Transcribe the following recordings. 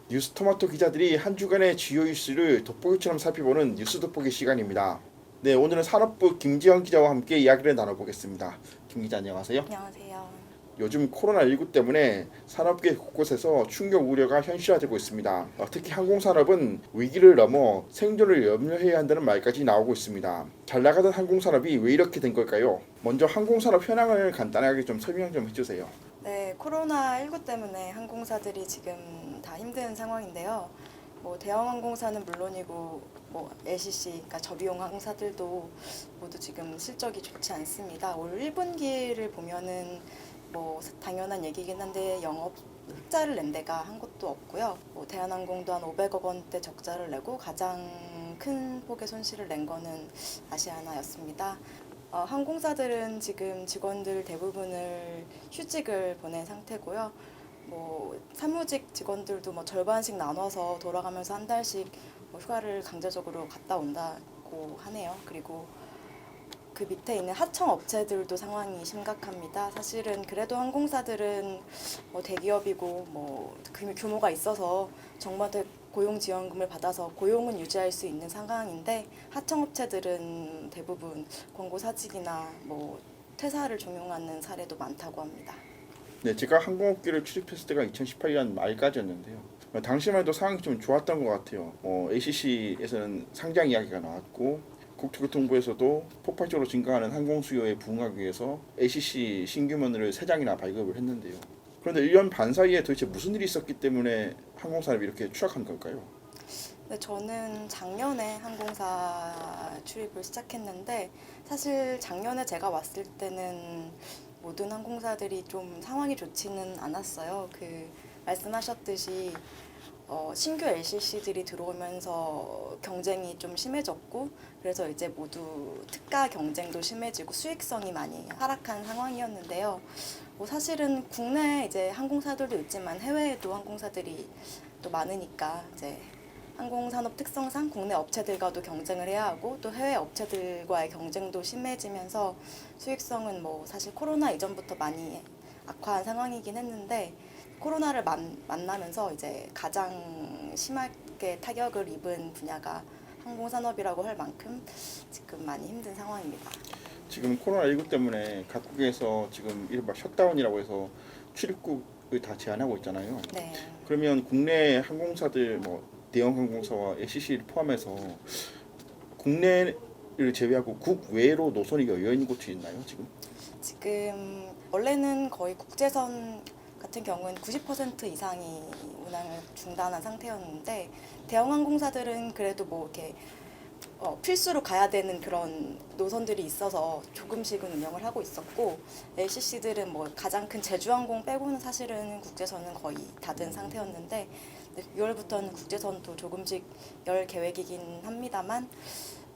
뉴스토마토 기자들이 한 주간의 주요 이슈를 돋보기처럼 살펴보는 뉴스 돋보기 시간입니다. 네, 오늘은 산업부 김지영 기자와 함께 이야기를 나눠보겠습니다. 김 기자 안녕하세요. 안녕하세요. 요즘 코로나19 때문에 산업계 곳곳에서 충격 우려가 현실화되고 있습니다. 특히 항공산업은 위기를 넘어 생존을 염려해야 한다는 말까지 나오고 있습니다. 잘 나가던 항공산업이 왜 이렇게 된 걸까요? 먼저 항공산업 현황을 간단하게 좀 설명 좀 해주세요. 네, 코로나19 때문에 항공사들이 지금 다 힘든 상황인데요. 대형 항공사는 물론이고 LCC, 그러니까 저비용 항공사들도 모두 지금 실적이 좋지 않습니다. 올 1분기를 보면은 당연한 얘기긴 한데 영업 흑자를 낸 데가 한 곳도 없고요. 대한항공도 한 500억 원대 적자를 내고 가장 큰 폭의 손실을 낸 거는 아시아나였습니다. 항공사들은 지금 직원들 대부분을 휴직을 보낸 상태고요. 사무직 직원들도 절반씩 나눠서 돌아가면서 한 달씩 휴가를 강제적으로 갔다 온다고 하네요. 그리고 그 밑에 있는 하청 업체들도 상황이 심각합니다. 사실은 그래도 항공사들은 대기업이고 규모가 있어서 정부한테 고용지원금을 받아서 고용은 유지할 수 있는 상황인데 하청 업체들은 대부분 권고사직이나 퇴사를 종용하는 사례도 많다고 합니다. 네, 제가 항공업계를 출입했을 때가 2018년 말까지였는데요. 당시만 해도 상황이 좀 좋았던 것 같아요. ACC에서는 상장 이야기가 나왔고 국토교통부에서도 폭발적으로 증가하는 항공 수요에 부응하기 위해서 ACC 신규면허를 3장이나 발급을 했는데요. 그런데 1년 반 사이에 도대체 무슨 일이 있었기 때문에 항공산업이 이렇게 추락한 걸까요? 네, 저는 작년에 항공사 출입을 시작했는데 사실 작년에 제가 왔을 때는 모든 항공사들이 좀 상황이 좋지는 않았어요. 말씀하셨듯이 신규 LCC들이 들어오면서 경쟁이 좀 심해졌고 그래서 이제 모두 특가 경쟁도 심해지고 수익성이 많이 하락한 상황이었는데요. 사실은 국내 이제 항공사들도 있지만 해외에도 항공사들이 또 많으니까 이제 항공산업 특성상 국내 업체들과도 경쟁을 해야 하고 또 해외 업체들과의 경쟁도 심해지면서 수익성은 사실 코로나 이전부터 많이 악화한 상황이긴 했는데 코로나를 만나면서 이제 가장 심하게 타격을 입은 분야가 항공산업이라고 할 만큼 지금 많이 힘든 상황입니다. 지금 코로나19 때문에 각국에서 지금 이른바 셧다운이라고 해서 출입국을 다 제한하고 있잖아요. 네. 그러면 국내 항공사들 대형 항공사와 LCC를 포함해서 국내를 제외하고 국외로 노선이 열려 있는 곳이 있나요, 지금? 지금 원래는 거의 국제선 같은 경우는 90% 이상이 운항을 중단한 상태였는데 대형 항공사들은 그래도 이렇게 필수로 가야 되는 그런 노선들이 있어서 조금씩은 운영을 하고 있었고 LCC들은 가장 큰 제주항공 빼고는 사실은 국제선은 거의 닫은 상태였는데 6월부터는 국제선도 조금씩 열 계획이긴 합니다만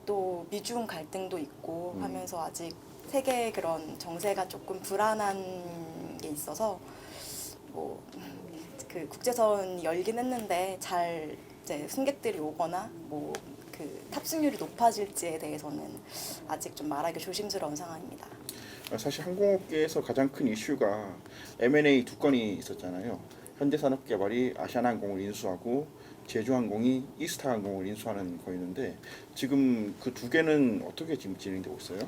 또 미중 갈등도 있고 하면서 아직 세계의 그런 정세가 조금 불안한 게 있어서 그 국제선 열긴 했는데 잘 이제 승객들이 오거나 탑승률이 높아질지에 대해서는 아직 좀 말하기 조심스러운 상황입니다. 사실 항공업계에서 가장 큰 이슈가 M&A 2건이 있었잖아요. 현대산업개발이 아시아나항공을 인수하고 제주항공이 이스타항공을 인수하는 거였는데 지금 그 2개는 어떻게 지금 진행되고 있어요?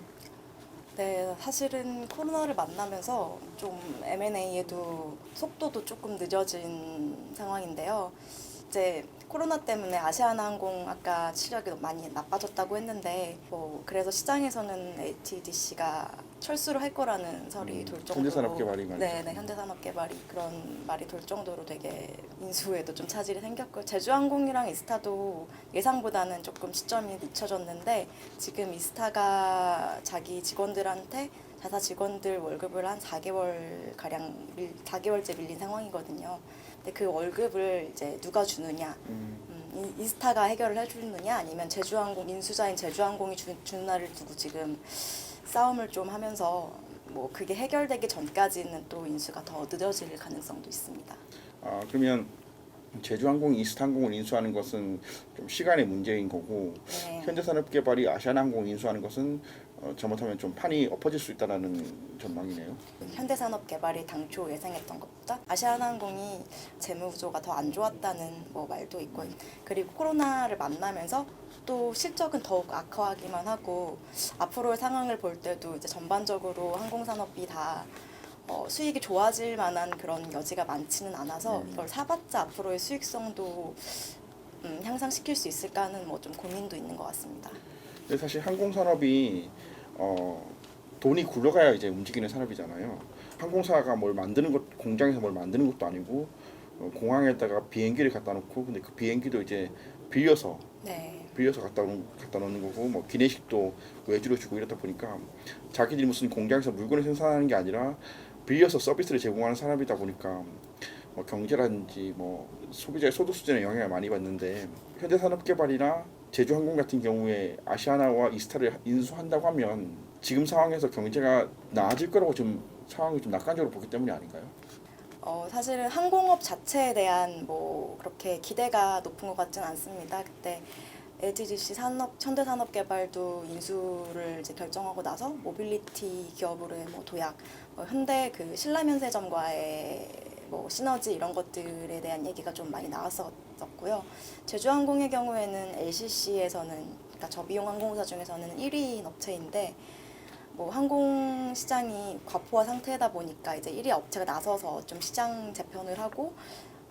네, 사실은 코로나를 만나면서 좀 M&A에도 속도도 조금 늦어진 상황인데요. 이제 코로나 때문에 아시아나항공 아까 실적이 많이 나빠졌다고 했는데 그래서 시장에서는 ATDC가 철수를 할 거라는 설이 돌 정도로 현대산업개발이 말이죠. 네, 현대산업개발이 그런 말이 돌 정도로 되게 인수에도 좀 차질이 생겼고 제주항공이랑 이스타도 예상보다는 조금 시점이 늦춰졌는데 지금 이스타가 자기 직원들한테 자사 직원들 월급을 한 4개월 가량 4개월째 밀린 상황이거든요. 근데 그 월급을 이제 누가 주느냐? 이스타가 해결을 해주느냐? 아니면 제주항공 인수자인 제주항공이 주는 날을 두고 지금 싸움을 좀 하면서 그게 해결되기 전까지는 또 인수가 더 늦어질 가능성도 있습니다. 그러면 제주항공이 이스타항공을 인수하는 것은 좀 시간의 문제인 거고 네. 현대산업개발이 아시아나항공을 인수하는 것은 잘못하면 좀 판이 엎어질 수 있다라는 전망이네요. 현대산업개발이 당초 예상했던 것보다 아시아나항공이 재무 구조가 더 안 좋았다는 뭐 말도 있고, 그리고 코로나를 만나면서 또 실적은 더욱 악화하기만 하고, 앞으로의 상황을 볼 때도 이제 전반적으로 항공산업이 다 수익이 좋아질 만한 그런 여지가 많지는 않아서 이걸 사봤자 앞으로의 수익성도 향상시킬 수 있을까 하는 뭐 좀 고민도 있는 것 같습니다. 근데 사실 항공산업이 돈이 굴러가야 이제 움직이는 산업이잖아요. 항공사가 뭘 만드는 것, 공장에서 뭘 만드는 것도 아니고 공항에다가 비행기를 갖다 놓고, 근데 그 비행기도 이제 빌려서 네. 갖다 놓는 거고, 뭐 기내식도 외주로 주고 이렇다 보니까 자기들이 무슨 공장에서 물건을 생산하는 게 아니라 빌려서 서비스를 제공하는 산업이다 보니까 뭐 경제라든지 뭐 소비자의 소득 수준에 영향을 많이 받는데, 현대산업개발이나 제주항공 같은 경우에 아시아나와 이스타를 인수한다고 하면 지금 상황에서 경제가 나아질 거라고 좀 상황을 좀 낙관적으로 보기 때문이 아닌가요? 사실은 항공업 자체에 대한 뭐 그렇게 기대가 높은 것 같지는 않습니다. 그때 LGGC 현대산업개발도 인수를 이제 결정하고 나서 모빌리티 기업으로의 뭐 도약, 현대 그 신라면세점과의 뭐 시너지 이런 것들에 대한 얘기가 좀 많이 나왔었고요. 제주항공의 경우에는 LCC에서는, 그러니까 저비용 항공사 중에서는 1위인 업체인데, 뭐 항공 시장이 과포화 상태다 보니까 이제 1위 업체가 나서서 좀 시장 재편을 하고,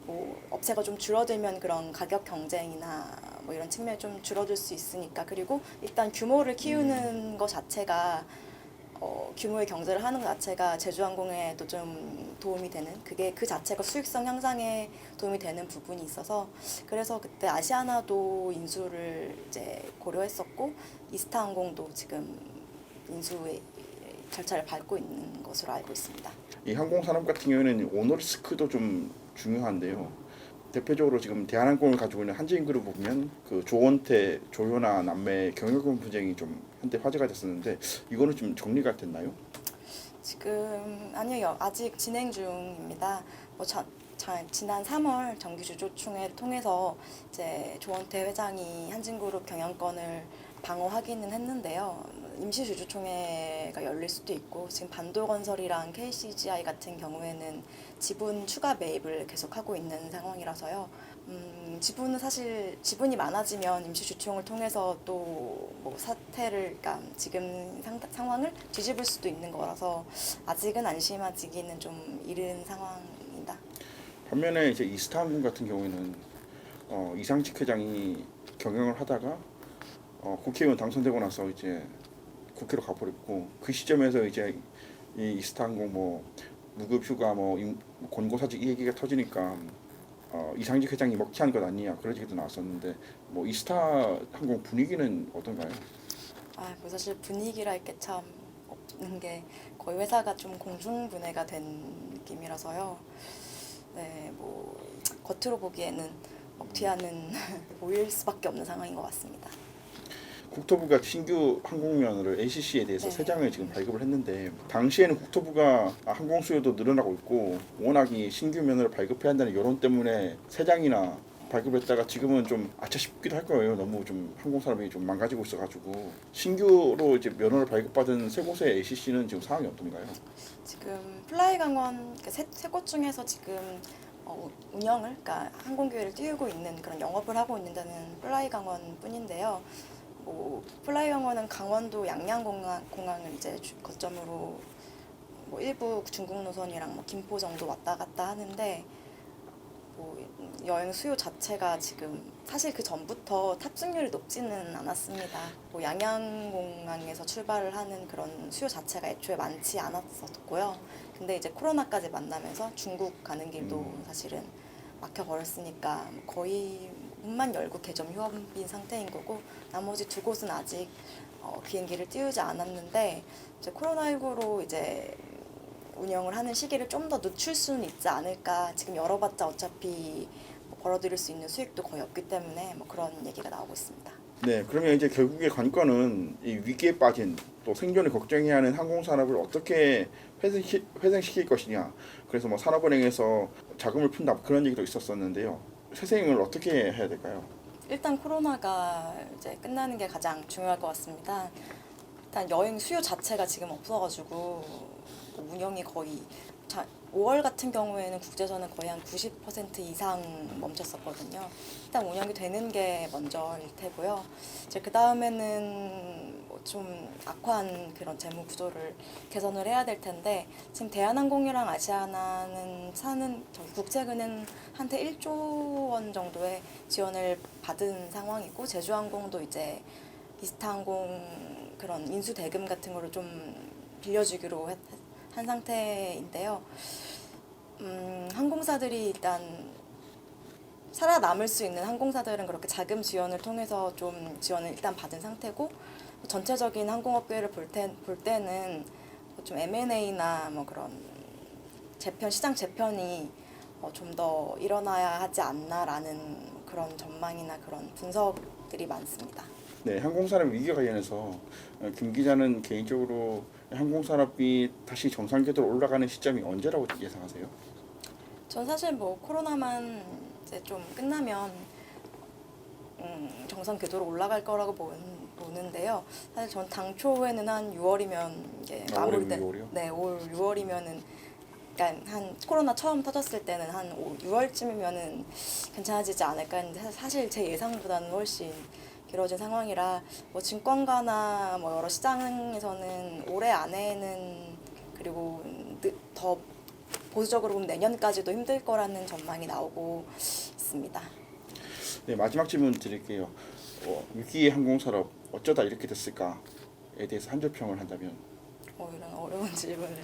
뭐 업체가 좀 줄어들면 그런 가격 경쟁이나 뭐 이런 측면이 좀 줄어들 수 있으니까, 그리고 일단 규모를 키우는 것 자체가 규모의 경제를 하는 것 자체가 제주항공에도 좀 도움이 되는, 그게 그 자체가 수익성 향상에 도움이 되는 부분이 있어서, 그래서 그때 아시아나도 인수를 이제 고려했었고, 이스타항공도 지금 인수의 절차를 밟고 있는 것으로 알고 있습니다. 이 항공산업 같은 경우에는 오너리스크도 좀 중요한데요. 대표적으로 지금 대한항공을 가지고 있는 한진그룹 보면 그 조원태, 조현아 남매 경영권 분쟁이 좀 한때 화제가 됐었는데, 이거는 좀 정리가 됐나요? 지금 아니요, 아직 진행 중입니다. 지난 3월 정기주주총회를 통해서 이제 조원태 회장이 한진그룹 경영권을 방어하기는 했는데요. 임시주주총회가 열릴 수도 있고, 지금 반도건설이랑 KCGI 같은 경우에는 지분 추가 매입을 계속하고 있는 상황이라서요. 지분은 사실 지분이 많아지면 임시주총을 통해서 또 뭐 사태를, 그러니까 지금 상황을 뒤집을 수도 있는 거라서 아직은 안심하기는 좀 이른 상황입니다. 반면에 이제 이스타항공 같은 경우에는 이상직 회장이 경영을 하다가 국회의원 당선되고 나서 이제 국회로 가버렸고, 그 시점에서 이제 이 이스타항공 뭐 무급휴가 뭐 권고사직 이 얘기가 터지니까 이상직 회장이 먹튀한 것 아니냐 그런 얘기도 나왔었는데, 뭐 이스타항공 분위기는 어떤가요? 뭐 사실 분위기랄 게 참 없는 게, 거의 회사가 좀 공중분해가 된 느낌이라서요. 네, 뭐 겉으로 보기에는 먹튀하는 보일 수밖에 없는 상황인 것 같습니다. 국토부가 신규 항공면허를 ACC에 대해서 네. 3장을 지금 발급을 했는데, 당시에는 국토부가 항공 수요도 늘어나고 있고 워낙 이 신규 면허를 발급해야 한다는 여론 때문에 3장이나 발급했다가 지금은 좀 아차 싶기도 할 거예요. 너무 좀 항공산업이 좀 망가지고 있어가지고. 신규로 이제 면허를 발급받은 세 곳의 ACC는 지금 상황이 어떤가요? 지금 플라이강원 세 곳 중에서 지금 운영을, 그러니까 항공기회를 띄우고 있는, 그런 영업을 하고 있는 데는 플라이강원 뿐인데요. 뭐 플라이강원은 강원도 양양공항을 이제 거점으로 뭐 일부 중국 노선이랑 뭐 김포 정도 왔다 갔다 하는데, 뭐 여행 수요 자체가 지금 사실 그 전부터 탑승률이 높지는 않았습니다. 뭐 양양공항에서 출발을 하는 그런 수요 자체가 애초에 많지 않았었고요. 근데 이제 코로나까지 만나면서 중국 가는 길도 사실은 막혀버렸으니까 거의 문만 열고 개점 휴업인 상태인 거고, 나머지 두 곳은 아직 비행기를 띄우지 않았는데, 이제 코로나19로 이제 운영을 하는 시기를 좀 더 늦출 수는 있지 않을까. 지금 열어봤자 어차피 뭐 벌어들일 수 있는 수익도 거의 없기 때문에 뭐 그런 얘기가 나오고 있습니다. 네, 그러면 이제 결국의 관건은 이 위기에 빠진, 또 생존을 걱정해야 하는 항공산업을 어떻게 회생시킬 것이냐. 그래서 뭐 산업은행에서 자금을 푼다 그런 얘기도 있었었는데요. 회생을 어떻게 해야 될까요? 일단 코로나가 이제 끝나는 게 가장 중요할 것 같습니다. 일단 여행 수요 자체가 지금 없어가지고 운영이 거의 5월 같은 경우에는 국제선은 거의 한 90% 이상 멈췄었거든요. 일단 운영이 되는 게 먼저일 테고요. 이제 그 다음에는 뭐 좀 악화한 그런 재무 구조를 개선을 해야 될 텐데 지금 대한항공이랑 아시아나는 국제은행한테 1조 원 정도의 지원을 받은 상황이고 제주항공도 이제 이스타항공 그런 인수 대금 같은 거를 좀 빌려주기로 한 상태인데요. 항공사들이 일단 살아남을 수 있는 항공사들은 그렇게 자금 지원을 통해서 좀 지원을 일단 받은 상태고 전체적인 항공업계를 볼 때는 좀 M&A나 뭐 그런 시장 재편이 좀 더 일어나야 하지 않나라는 그런 전망이나 그런 분석들이 많습니다. 네, 항공산업 위기 관련해서 김 기자는 개인적으로 항공산업이 다시 정상 궤도로 올라가는 시점이 언제라고 예상하세요? 전 사실 뭐 코로나만 이제 좀 끝나면 정상 궤도로 올라갈 거라고 보는데요. 사실 전 당초에는 한 6월이면 이제 마무리돼. 올해 6월이요? 네, 올 6월이면은 그러니까 한 코로나 처음 터졌을 때는 한 6월쯤이면은 괜찮아지지 않을까 했는데 사실 제 예상보다는 훨씬 길어진 상황이라 뭐 증권가나 뭐 여러 시장에서는 올해 안에는 그리고 더 보수적으로 보면 내년까지도 힘들 거라는 전망이 나오고 있습니다. 네, 마지막 질문 드릴게요. 위기의 항공산업 어쩌다 이렇게 됐을까에 대해서 한 줄 평을 한다면? 이런 어려운 질문을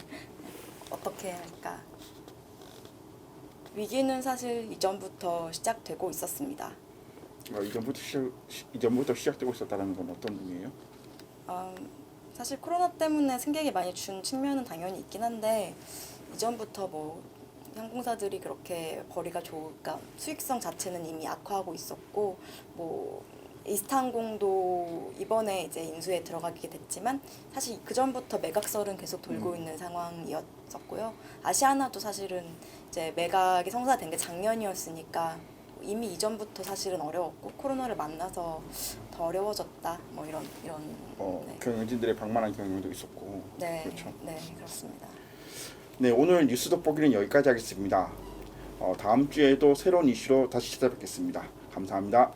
어떻게 할까? 위기는 사실 이전부터 시작되고 있었습니다. 이전부터 시작되고 있었다는 건 어떤 의미예요? 사실 코로나 때문에 승객이 많이 준 측면은 당연히 있긴 한데 이전부터 뭐 항공사들이 그렇게 그러니까 수익성 자체는 이미 악화하고 있었고 뭐 이스타항공도 이번에 이제 인수에 들어가게 됐지만 사실 그 전부터 매각설은 계속 돌고 있는 상황이었었고요. 아시아나도 사실은 이제 매각이 성사된 게 작년이었으니까 이미 이전부터 사실은 어려웠고 코로나를 만나서 더 어려워졌다 뭐 이런 네. 경영진들의 방만한 경영도 있었고. 네, 그렇죠. 네 그렇습니다. 네, 오늘 뉴스 돋보기는 여기까지 하겠습니다. 다음 주에도 새로운 이슈로 다시 찾아뵙겠습니다. 감사합니다.